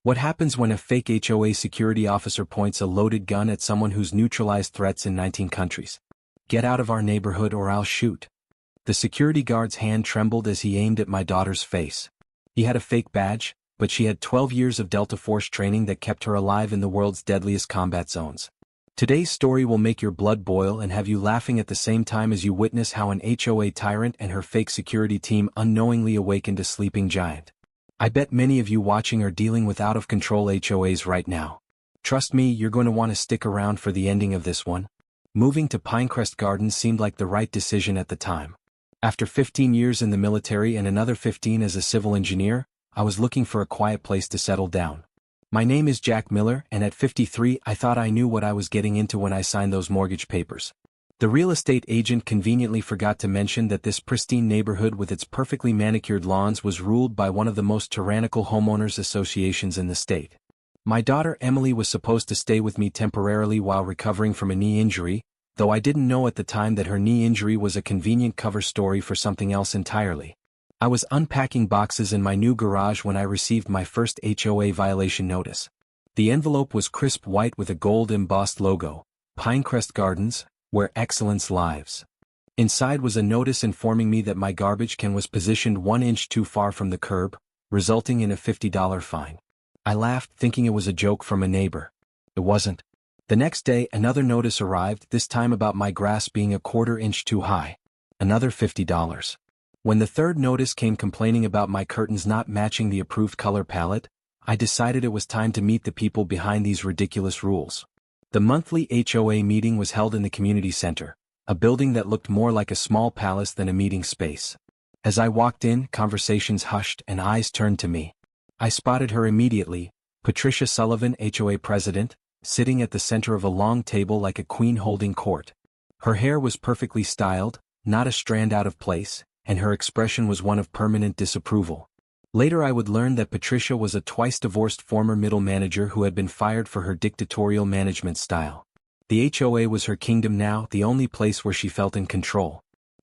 What happens when a fake HOA security officer points a loaded gun at someone who's neutralized threats in 19 countries? Get out of our neighborhood or I'll shoot. The security guard's hand trembled as he aimed at my daughter's face. He had a fake badge, but she had 12 years of Delta Force training that kept her alive in the world's deadliest combat zones. Today's story will make your blood boil and have you laughing at the same time as you witness how an HOA tyrant and her fake security team unknowingly awakened a sleeping giant. I bet many of you watching are dealing with out-of-control HOAs right now. Trust me, you're going to want to stick around for the ending of this one. Moving to Pinecrest Gardens seemed like the right decision at the time. After 15 years in the military and another 15 as a civil engineer, I was looking for a quiet place to settle down. My name is Jack Miller, and at 53 I thought I knew what I was getting into when I signed those mortgage papers. The real estate agent conveniently forgot to mention that this pristine neighborhood with its perfectly manicured lawns was ruled by one of the most tyrannical homeowners associations in the state. My daughter Emily was supposed to stay with me temporarily while recovering from a knee injury, though I didn't know at the time that her knee injury was a convenient cover story for something else entirely. I was unpacking boxes in my new garage when I received my first HOA violation notice. The envelope was crisp white with a gold-embossed logo, Pinecrest Gardens, where excellence lives. Inside was a notice informing me that my garbage can was positioned 1 inch too far from the curb, resulting in a $50 fine. I laughed, thinking it was a joke from a neighbor. It wasn't. The next day, another notice arrived, this time about my grass being a 1/4 inch too high. Another $50. When the third notice came complaining about my curtains not matching the approved color palette, I decided it was time to meet the people behind these ridiculous rules. The monthly HOA meeting was held in the community center, a building that looked more like a small palace than a meeting space. As I walked in, conversations hushed and eyes turned to me. I spotted her immediately, Patricia Sullivan, HOA president, sitting at the center of a long table like a queen holding court. Her hair was perfectly styled, not a strand out of place, and her expression was one of permanent disapproval. Later I would learn that Patricia was a twice-divorced former middle manager who had been fired for her dictatorial management style. The HOA was her kingdom now, the only place where she felt in control.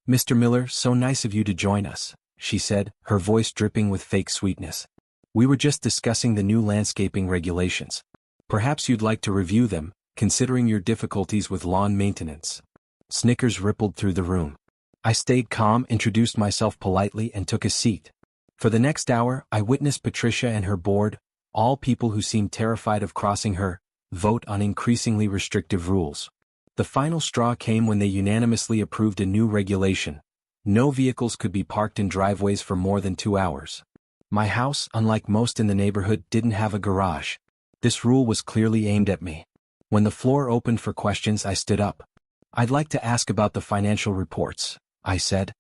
"Mr. Miller, so nice of you to join us," she said, her voice dripping with fake sweetness. "We were just discussing the new landscaping regulations. Perhaps you'd like to review them, considering your difficulties with lawn maintenance." Snickers rippled through the room. I stayed calm, introduced myself politely, and took a seat. For the next hour, I witnessed Patricia and her board, all people who seemed terrified of crossing her, vote on increasingly restrictive rules. The final straw came when they unanimously approved a new regulation. No vehicles could be parked in driveways for more than 2 hours. My house, unlike most in the neighborhood, didn't have a garage. This rule was clearly aimed at me. When the floor opened for questions, I stood up. "I'd like to ask about the financial reports," I said.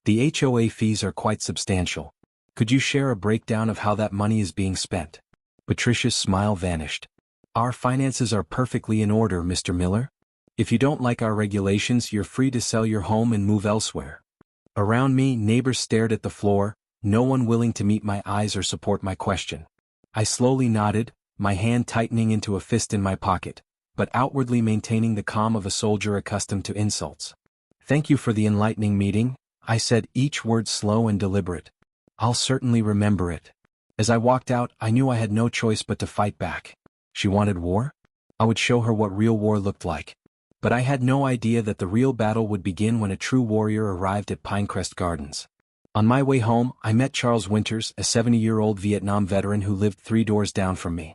"The HOA fees are quite substantial. Could you share a breakdown of how that money is being spent?" Patricia's smile vanished. "Our finances are perfectly in order, Mr. Miller. If you don't like our regulations, you're free to sell your home and move elsewhere." Around me, neighbors stared at the floor, no one willing to meet my eyes or support my question. I slowly nodded, my hand tightening into a fist in my pocket, but outwardly maintaining the calm of a soldier accustomed to insults. "Thank you for the enlightening meeting," I said, each word slow and deliberate. "I'll certainly remember it." As I walked out, I knew I had no choice but to fight back. She wanted war? I would show her what real war looked like. But I had no idea that the real battle would begin when a true warrior arrived at Pinecrest Gardens. On my way home, I met Charles Winters, a 70-year-old Vietnam veteran who lived 3 doors down from me.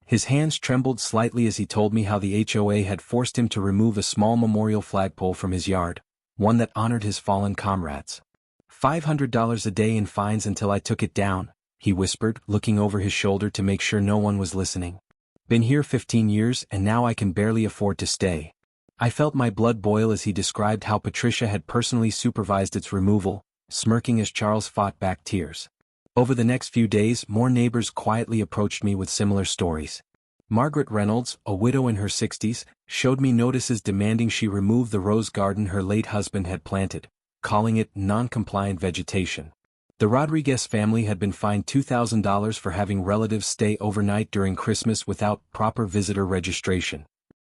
His hands trembled slightly as he told me how the HOA had forced him to remove a small memorial flagpole from his yard, one that honored his fallen comrades. $500 a day in fines until I took it down, he whispered, looking over his shoulder to make sure no one was listening. "Been here 15 years and now I can barely afford to stay." I felt my blood boil as he described how Patricia had personally supervised its removal, smirking as Charles fought back tears. Over the next few days, more neighbors quietly approached me with similar stories. Margaret Reynolds, a widow in her 60s, showed me notices demanding she remove the rose garden her late husband had planted, calling it non-compliant vegetation. The Rodriguez family had been fined $2,000 for having relatives stay overnight during Christmas without proper visitor registration.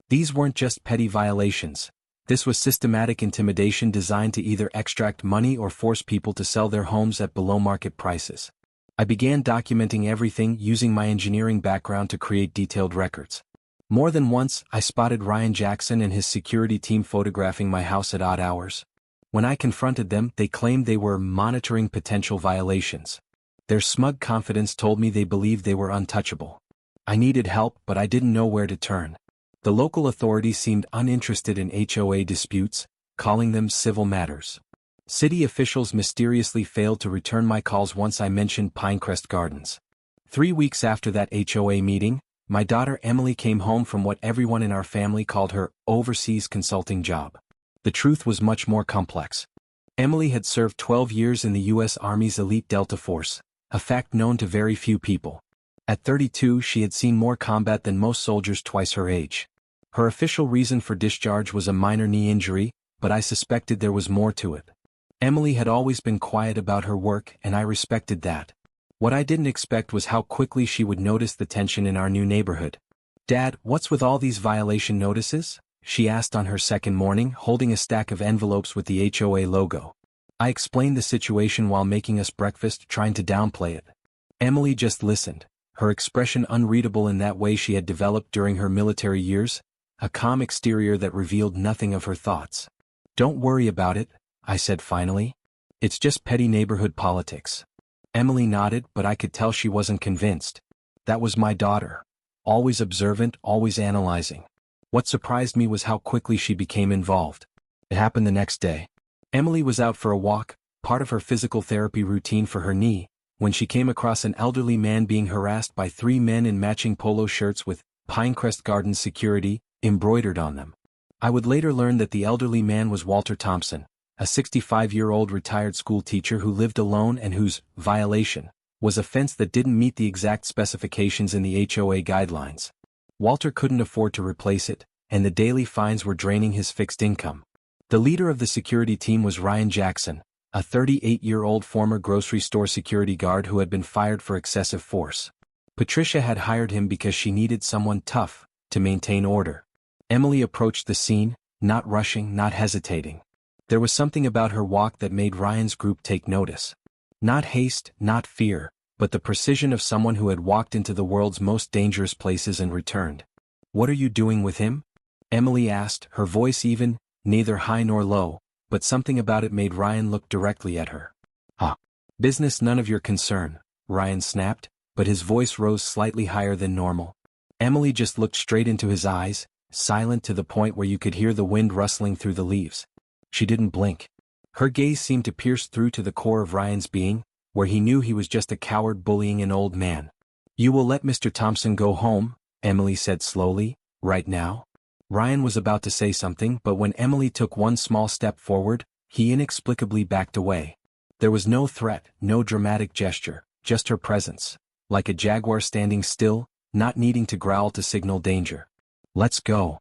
These weren't just petty violations. This was systematic intimidation designed to either extract money or force people to sell their homes at below-market prices. I began documenting everything using my engineering background to create detailed records. More than once, I spotted Ryan Jackson and his security team photographing my house at odd hours. When I confronted them, they claimed they were monitoring potential violations. Their smug confidence told me they believed they were untouchable. I needed help, but I didn't know where to turn. The local authorities seemed uninterested in HOA disputes, calling them civil matters. City officials mysteriously failed to return my calls once I mentioned Pinecrest Gardens. 3 weeks after that HOA meeting, my daughter Emily came home from what everyone in our family called her overseas consulting job. The truth was much more complex. Emily had served 12 years in the U.S. Army's elite Delta Force, a fact known to very few people. At 32, she had seen more combat than most soldiers twice her age. Her official reason for discharge was a minor knee injury, but I suspected there was more to it. Emily had always been quiet about her work, and I respected that. What I didn't expect was how quickly she would notice the tension in our new neighborhood. "Dad, what's with all these violation notices?" she asked on her second morning, holding a stack of envelopes with the HOA logo. I explained the situation while making us breakfast, trying to downplay it. Emily just listened, her expression unreadable in that way she had developed during her military years, a calm exterior that revealed nothing of her thoughts. "Don't worry about it," I said finally. "It's just petty neighborhood politics." Emily nodded, but I could tell she wasn't convinced. That was my daughter. Always observant, always analyzing. What surprised me was how quickly she became involved. It happened the next day. Emily was out for a walk, part of her physical therapy routine for her knee, when she came across an elderly man being harassed by 3 men in matching polo shirts with Pinecrest Gardens Security embroidered on them. I would later learn that the elderly man was Walter Thompson, a 65-year-old retired school teacher who lived alone and whose violation was a fence that didn't meet the exact specifications in the HOA guidelines. Walter couldn't afford to replace it, and the daily fines were draining his fixed income. The leader of the security team was Ryan Jackson, a 38-year-old former grocery store security guard who had been fired for excessive force. Patricia had hired him because she needed someone tough to maintain order. Emily approached the scene, not rushing, not hesitating. There was something about her walk that made Ryan's group take notice. Not haste, not fear, but the precision of someone who had walked into the world's most dangerous places and returned. "What are you doing with him?" Emily asked, her voice even, neither high nor low, but something about it made Ryan look directly at her. Business none of your concern," Ryan snapped, but his voice rose slightly higher than normal. Emily just looked straight into his eyes, silent to the point where you could hear the wind rustling through the leaves. She didn't blink. Her gaze seemed to pierce through to the core of Ryan's being, where he knew he was just a coward bullying an old man. "You will let Mr. Thompson go home," Emily said slowly, "right now?" Ryan was about to say something, but when Emily took one small step forward, he inexplicably backed away. There was no threat, no dramatic gesture, just her presence, like a jaguar standing still, not needing to growl to signal danger. "Let's go."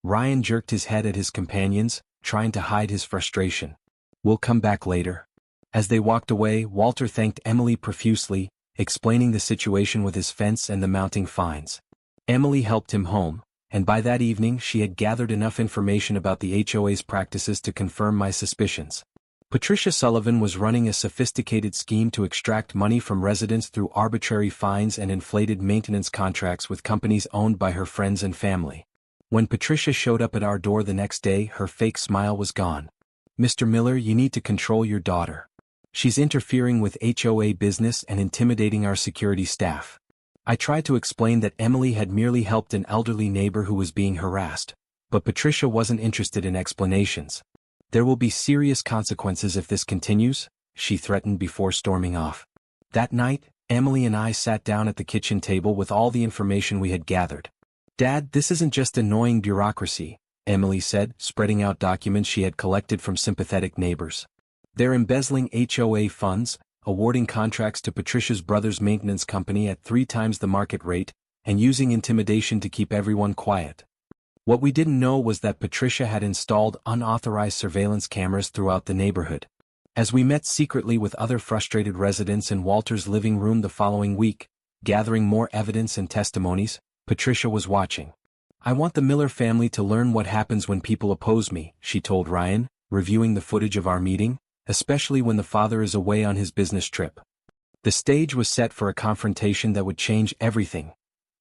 Ryan jerked his head at his companions, trying to hide his frustration. "We'll come back later." As they walked away, Walter thanked Emily profusely, explaining the situation with his fence and the mounting fines. Emily helped him home, and by that evening she had gathered enough information about the HOA's practices to confirm my suspicions. Patricia Sullivan was running a sophisticated scheme to extract money from residents through arbitrary fines and inflated maintenance contracts with companies owned by her friends and family. When Patricia showed up at our door the next day, her fake smile was gone. "Mr. Miller, you need to control your daughter. She's interfering with HOA business and intimidating our security staff." I tried to explain that Emily had merely helped an elderly neighbor who was being harassed, but Patricia wasn't interested in explanations. "There will be serious consequences if this continues," she threatened before storming off. That night, Emily and I sat down at the kitchen table with all the information we had gathered. "Dad, this isn't just annoying bureaucracy," Emily said, spreading out documents she had collected from sympathetic neighbors. "They're embezzling HOA funds, awarding contracts to Patricia's brother's maintenance company at 3 times the market rate, and using intimidation to keep everyone quiet." What we didn't know was that Patricia had installed unauthorized surveillance cameras throughout the neighborhood. As we met secretly with other frustrated residents in Walter's living room the following week, gathering more evidence and testimonies, Patricia was watching. "I want the Miller family to learn what happens when people oppose me," she told Ryan, reviewing the footage of our meeting, "especially when the father is away on his business trip. The stage was set for a confrontation that would change everything,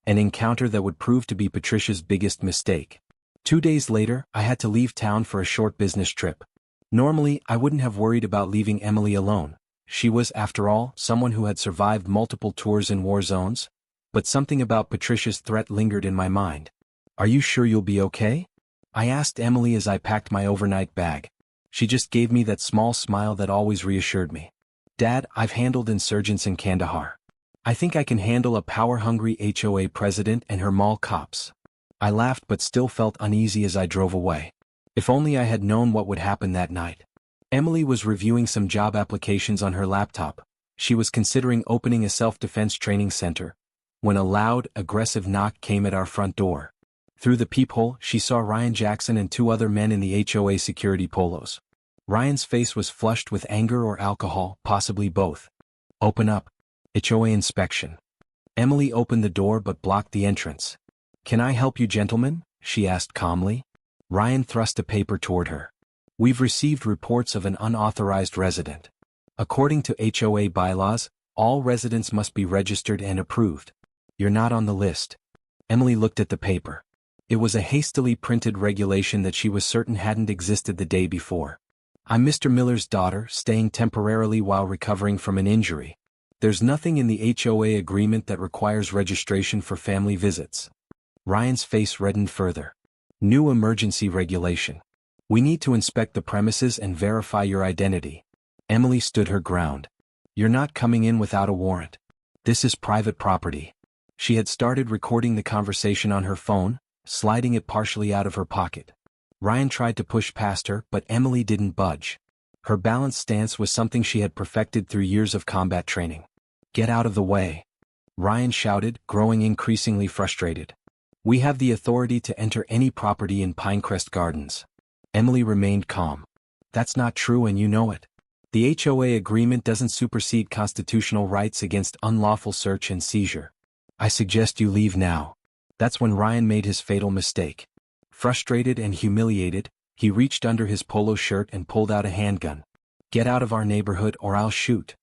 an encounter that would prove to be Patricia's biggest mistake. 2 days later, I had to leave town for a short business trip. Normally, I wouldn't have worried about leaving Emily alone. She was, after all, someone who had survived multiple tours in war zones. But something about Patricia's threat lingered in my mind. "Are you sure you'll be okay?" I asked Emily as I packed my overnight bag. She just gave me that small smile that always reassured me. "Dad, I've handled insurgents in Kandahar. I think I can handle a power-hungry HOA president and her mall cops." I laughed but still felt uneasy as I drove away. If only I had known what would happen that night. Emily was reviewing some job applications on her laptop. She was considering opening a self-defense training center, when a loud, aggressive knock came at our front door. Through the peephole, she saw Ryan Jackson and 2 other men in the HOA security polos. Ryan's face was flushed with anger or alcohol, possibly both. "Open up. HOA inspection." Emily opened the door but blocked the entrance. "Can I help you, gentlemen?" she asked calmly. Ryan thrust a paper toward her. "We've received reports of an unauthorized resident. According to HOA bylaws, all residents must be registered and approved. You're not on the list." Emily looked at the paper. It was a hastily printed regulation that she was certain hadn't existed the day before. "I'm Mr. Miller's daughter, staying temporarily while recovering from an injury. There's nothing in the HOA agreement that requires registration for family visits." Ryan's face reddened further. "New emergency regulation. We need to inspect the premises and verify your identity." Emily stood her ground. "You're not coming in without a warrant. This is private property." She had started recording the conversation on her phone, sliding it partially out of her pocket. Ryan tried to push past her, but Emily didn't budge. Her balanced stance was something she had perfected through years of combat training. "Get out of the way," Ryan shouted, growing increasingly frustrated. "We have the authority to enter any property in Pinecrest Gardens." Emily remained calm. "That's not true and you know it. The HOA agreement doesn't supersede constitutional rights against unlawful search and seizure. I suggest you leave now." That's when Ryan made his fatal mistake. Frustrated and humiliated, he reached under his polo shirt and pulled out a handgun. "Get out of our neighborhood or I'll shoot."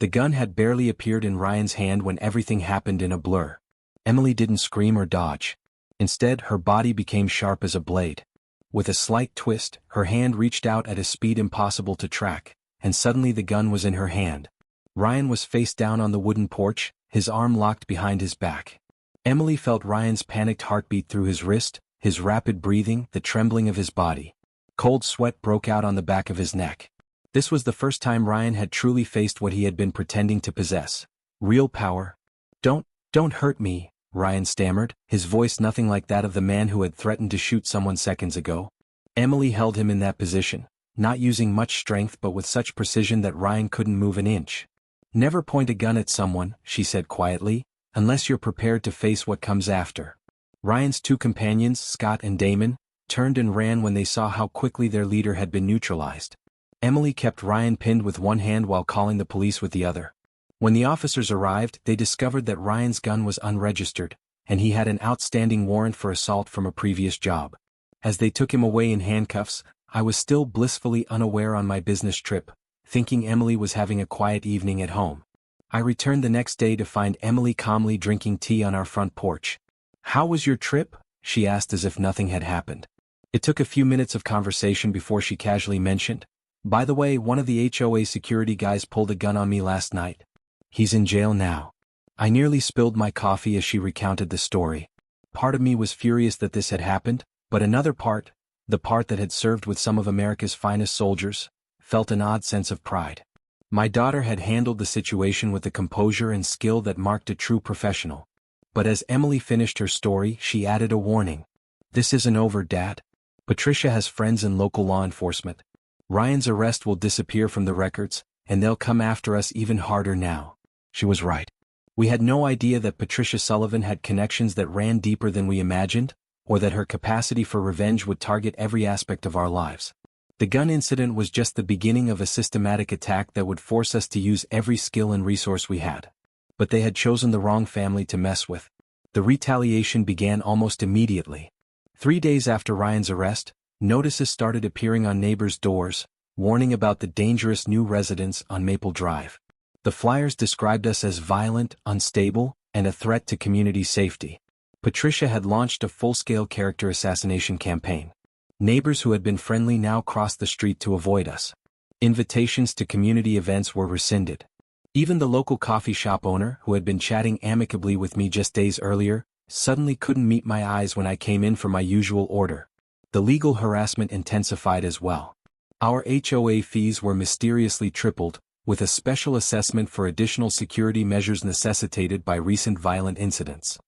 The gun had barely appeared in Ryan's hand when everything happened in a blur. Emily didn't scream or dodge. Instead, her body became sharp as a blade. With a slight twist, her hand reached out at a speed impossible to track, and suddenly the gun was in her hand. Ryan was face down on the wooden porch, his arm locked behind his back. Emily felt Ryan's panicked heartbeat through his wrist, his rapid breathing, the trembling of his body. Cold sweat broke out on the back of his neck. This was the first time Ryan had truly faced what he had been pretending to possess. Real power. Don't hurt me," Ryan stammered, his voice nothing like that of the man who had threatened to shoot someone seconds ago. Emily held him in that position, not using much strength but with such precision that Ryan couldn't move an inch. "Never point a gun at someone," she said quietly, "unless you're prepared to face what comes after." Ryan's 2 companions, Scott and Damon, turned and ran when they saw how quickly their leader had been neutralized. Emily kept Ryan pinned with one hand while calling the police with the other. When the officers arrived, they discovered that Ryan's gun was unregistered, and he had an outstanding warrant for assault from a previous job. As they took him away in handcuffs, I was still blissfully unaware on my business trip, thinking Emily was having a quiet evening at home. I returned the next day to find Emily calmly drinking tea on our front porch. "How was your trip?" she asked as if nothing had happened. It took a few minutes of conversation before she casually mentioned, "By the way, one of the HOA security guys pulled a gun on me last night. He's in jail now." I nearly spilled my coffee as she recounted the story. Part of me was furious that this had happened, but another part, the part that had served with some of America's finest soldiers, felt an odd sense of pride. My daughter had handled the situation with the composure and skill that marked a true professional. But as Emily finished her story, she added a warning. "This isn't over, Dad. Patricia has friends in local law enforcement. Ryan's arrest will disappear from the records, and they'll come after us even harder now." She was right. We had no idea that Patricia Sullivan had connections that ran deeper than we imagined, or that her capacity for revenge would target every aspect of our lives. The gun incident was just the beginning of a systematic attack that would force us to use every skill and resource we had. But they had chosen the wrong family to mess with. The retaliation began almost immediately. 3 days after Ryan's arrest, notices started appearing on neighbors' doors, warning about the dangerous new residence on Maple Drive. The flyers described us as violent, unstable, and a threat to community safety. Patricia had launched a full-scale character assassination campaign. Neighbors who had been friendly now crossed the street to avoid us. Invitations to community events were rescinded. Even the local coffee shop owner, who had been chatting amicably with me just days earlier, suddenly couldn't meet my eyes when I came in for my usual order. The legal harassment intensified as well. Our HOA fees were mysteriously tripled, with a special assessment for additional security measures necessitated by recent violent incidents.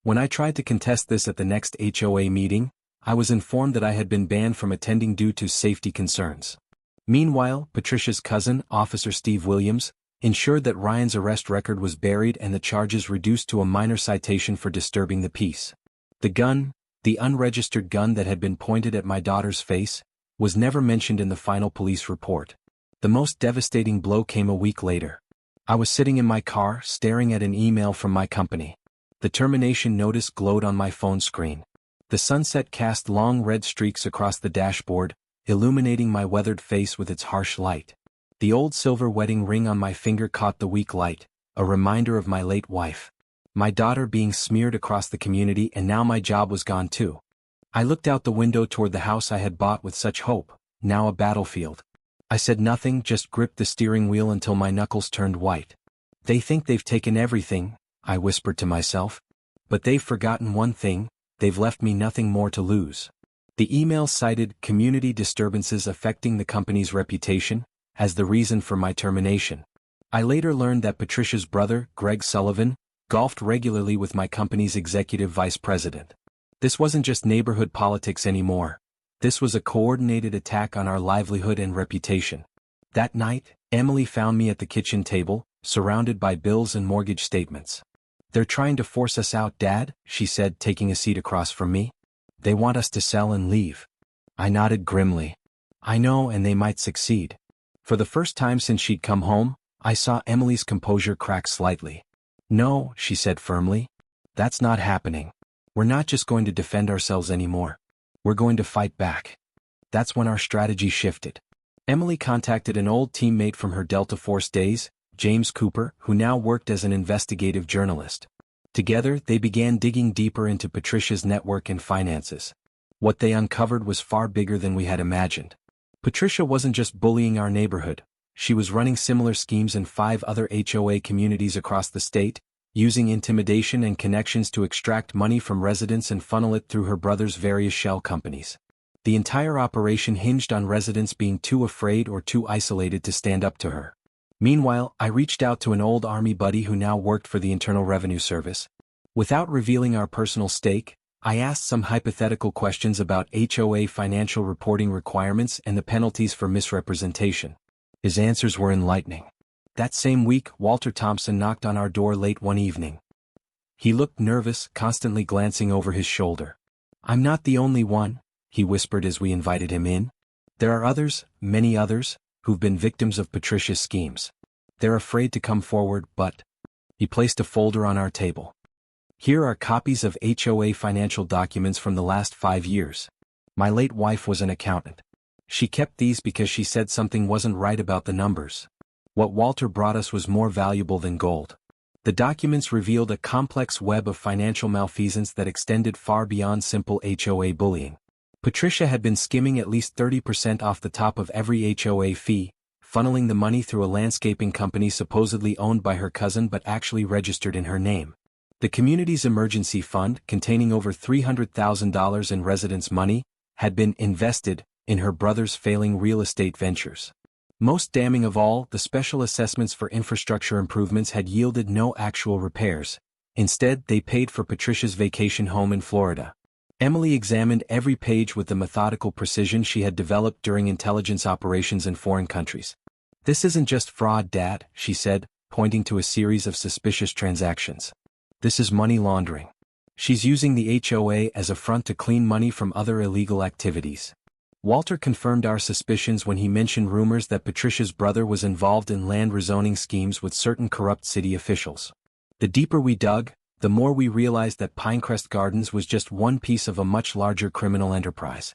When I tried to contest this at the next HOA meeting, I was informed that I had been banned from attending due to safety concerns. Meanwhile, Patricia's cousin, Officer Steve Williams, ensured that Ryan's arrest record was buried and the charges reduced to a minor citation for disturbing the peace. The gun, the unregistered gun that had been pointed at my daughter's face, was never mentioned in the final police report. The most devastating blow came a week later. I was sitting in my car, staring at an email from my company. The termination notice glowed on my phone screen. The sunset cast long red streaks across the dashboard, illuminating my weathered face with its harsh light. The old silver wedding ring on my finger caught the weak light, a reminder of my late wife. My daughter being smeared across the community, and now my job was gone too. I looked out the window toward the house I had bought with such hope, now a battlefield. I said nothing, just gripped the steering wheel until my knuckles turned white. They think they've taken everything, I whispered to myself. But they've forgotten one thing, they've left me nothing more to lose. The email cited community disturbances affecting the company's reputation as the reason for my termination. I later learned that Patricia's brother, Greg Sullivan, golfed regularly with my company's executive vice president. This wasn't just neighborhood politics anymore. This was a coordinated attack on our livelihood and reputation. That night, Emily found me at the kitchen table, surrounded by bills and mortgage statements. "They're trying to force us out, Dad," she said, taking a seat across from me. "They want us to sell and leave." I nodded grimly. "I know, and they might succeed." For the first time since she'd come home, I saw Emily's composure crack slightly. "No," she said firmly. "That's not happening. We're not just going to defend ourselves anymore. We're going to fight back." That's when our strategy shifted. Emily contacted an old teammate from her Delta Force days, James Cooper, who now worked as an investigative journalist. Together, they began digging deeper into Patricia's network and finances. What they uncovered was far bigger than we had imagined. Patricia wasn't just bullying our neighborhood. She was running similar schemes in 5 other HOA communities across the state, using intimidation and connections to extract money from residents and funnel it through her brother's various shell companies. The entire operation hinged on residents being too afraid or too isolated to stand up to her. Meanwhile, I reached out to an old Army buddy who now worked for the Internal Revenue Service. Without revealing our personal stake, I asked some hypothetical questions about HOA financial reporting requirements and the penalties for misrepresentation. His answers were enlightening. That same week, Walter Thompson knocked on our door late one evening. He looked nervous, constantly glancing over his shoulder. "I'm not the only one," he whispered as we invited him in. "There are others, many others, who've been victims of Patricia's schemes. They're afraid to come forward, but..." He placed a folder on our table. "Here are copies of HOA financial documents from the last 5 years. My late wife was an accountant. She kept these because she said something wasn't right about the numbers. What Walter brought us was more valuable than gold." The documents revealed a complex web of financial malfeasance that extended far beyond simple HOA bullying. Patricia had been skimming at least 30% off the top of every HOA fee, funneling the money through a landscaping company supposedly owned by her cousin but actually registered in her name. The community's emergency fund, containing over $300,000 in residents' money, had been invested in her brother's failing real estate ventures. Most damning of all, the special assessments for infrastructure improvements had yielded no actual repairs. Instead, they paid for Patricia's vacation home in Florida. Emily examined every page with the methodical precision she had developed during intelligence operations in foreign countries. "This isn't just fraud, Dad," she said, pointing to a series of suspicious transactions. "This is money laundering. She's using the HOA as a front to clean money from other illegal activities." Walter confirmed our suspicions when he mentioned rumors that Patricia's brother was involved in land rezoning schemes with certain corrupt city officials. The deeper we dug, the more we realized that Pinecrest Gardens was just one piece of a much larger criminal enterprise.